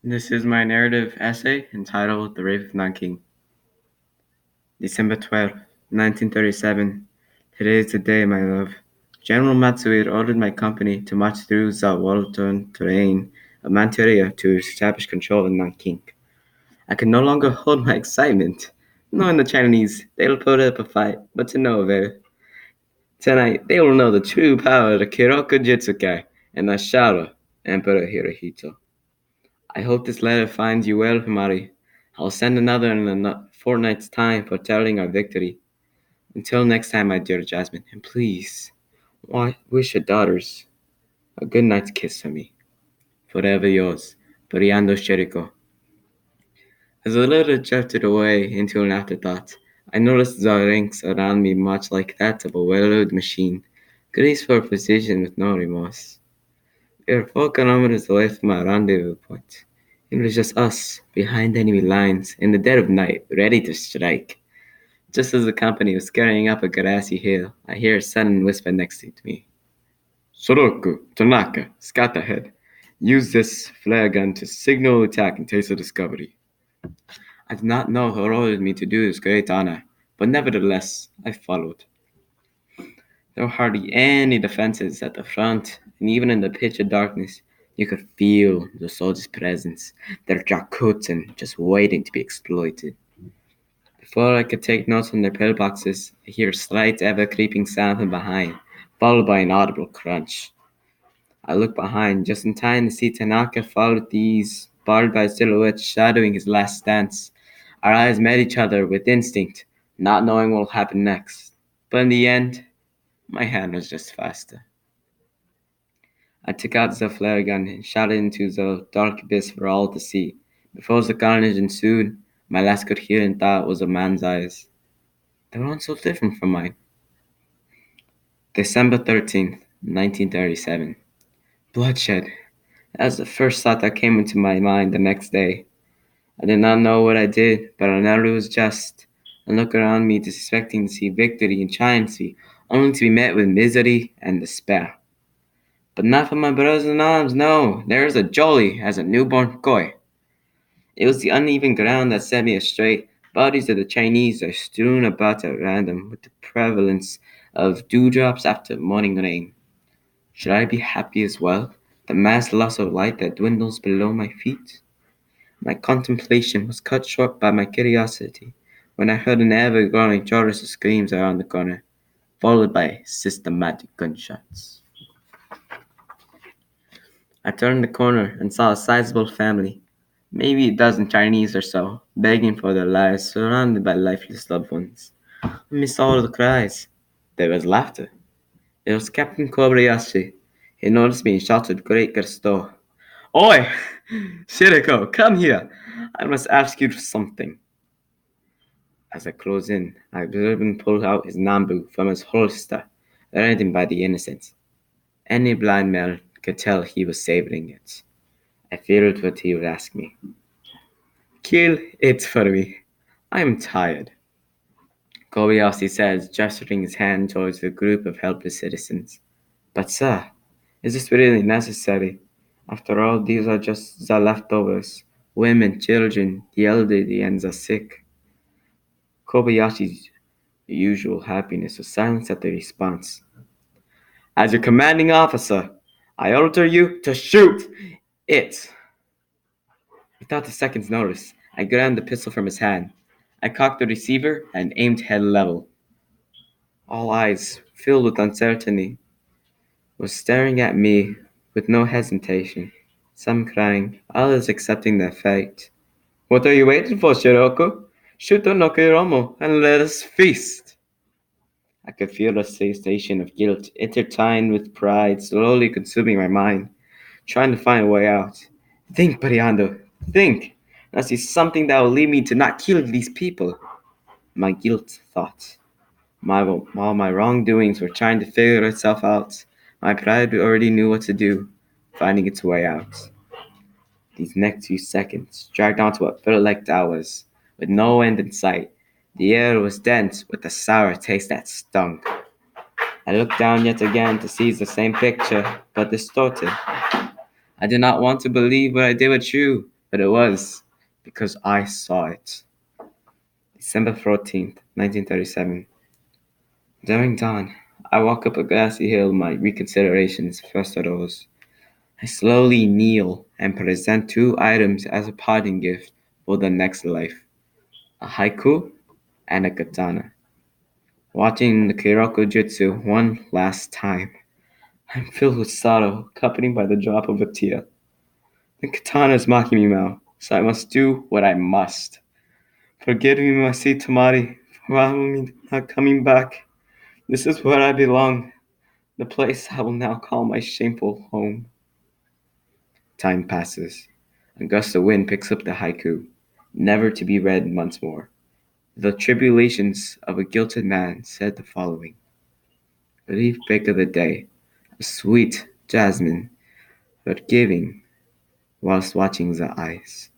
This is my narrative essay entitled The Rape of Nanking. December 12th, 1937. Today is the day, my love. General Matsuir ordered my company to march through the war-torn terrain of Manchuria to establish control in Nanking. I could no longer hold my excitement. Knowing the Chinese, they'll put up a fight, but to no avail. Tonight, they will know the true power of the Kiroku Jitsukai and the Shara, Emperor Hirohito. I hope this letter finds you well, Himari. I'll send another in a fortnight's time for telling our victory. Until next time, my dear Jasmine, and please, wish your daughters a good night's kiss from me. Forever yours, Briando Cherico. As the letter drifted away into an afterthought, I noticed the ranks around me much like that of a well-oiled machine, greased for precision with no remorse. We were 4 kilometers away from our rendezvous point. It was just us, behind enemy lines, in the dead of night, ready to strike. Just as the company was scurrying up a grassy hill, I hear a sudden whisper next to me. Soroku, Tanaka, scout ahead. Use this flare gun to signal attack in case of discovery. I did not know who ordered me to do this great honor, but nevertheless, I followed. There were hardly any defenses at the front, and even in the pitch of darkness, you could feel the soldiers' presence, their jakutin just waiting to be exploited. Before I could take notes on their pillboxes, I hear a slight, ever-creeping sound from behind, followed by an audible crunch. I look behind, just in time to see Tanaka follow these barred-by silhouettes shadowing his last stance. Our eyes met each other with instinct, not knowing what will happen next. But in the end, my hand was just faster. I took out the flare gun and shot it into the dark abyss for all to see. Before the carnage ensued, my last coherent thought was a man's eyes. They weren't so different from mine. December 13th, 1937. Bloodshed. That was the first thought that came into my mind the next day. I did not know what I did, but I know it was just. I looked around me, expecting to see victory and triumph, only to be met with misery and despair. But not for my brothers in arms, no. There is a jolly as a newborn koi. It was the uneven ground that set me astray. Bodies of the Chinese are strewn about at random with the prevalence of dewdrops after morning rain. Should I be happy as well? The mass loss of light that dwindles below my feet? My contemplation was cut short by my curiosity when I heard an ever-growing chorus of screams around the corner, followed by systematic gunshots. I turned the corner and saw a sizable family, maybe a dozen Chinese or so, begging for their lives, surrounded by lifeless loved ones. Amidst all the cries, there was laughter. It was Captain Kobayashi. He noticed me and shouted with great gusto. Oi! Shiriko, come here! I must ask you something. As I closed in, I observed him pull out his Nambu from his holster, read him by the innocent. Any blind man could tell he was savoring it. I feared what he would ask me. Kill it for me. I am tired. Kobayashi says, gesturing his hand towards the group of helpless citizens. But, sir, is this really necessary? After all, these are just the leftovers. Women, children, the elderly, and the sick. Kobayashi's usual happiness was silenced at the response. As your commanding officer, I order you to shoot it. Without a second's notice, I grabbed the pistol from his hand. I cocked the receiver and aimed head level. All eyes, filled with uncertainty, were staring at me with no hesitation, some crying, others accepting their fate. What are you waiting for, Shiroko? Shoot the Nokiromo and let us feast! I could feel the sensation of guilt intertwined with pride slowly consuming my mind, trying to find a way out. Think, Periando, think! I see something that will lead me to not kill these people. My guilt thought. While my wrongdoings were trying to figure itself out, my pride already knew what to do, finding its way out. These next few seconds dragged on to what felt like hours, with no end in sight. The air was dense with a sour taste that stung. I looked down yet again to seize the same picture, but distorted. I did not want to believe what I did was true. but it was because I saw it. December 14th, 1937. During dawn, I walk up a grassy hill my reconsiderations first arose. I slowly kneel and present two items as a parting gift for the next life, a haiku and a katana. Watching the Keiroku Jutsu one last time, I'm filled with sorrow, accompanied by the drop of a tear. The katana is mocking me now, so I must do what I must. Forgive me, Masi Tamari, for I'm not coming back. This is where I belong, the place I will now call my shameful home. Time passes. A gust of wind picks up the haiku, never to be read once more. The tribulations of a guilted man said the following: Leaf pick of the day, a sweet jasmine, but giving whilst watching the eyes.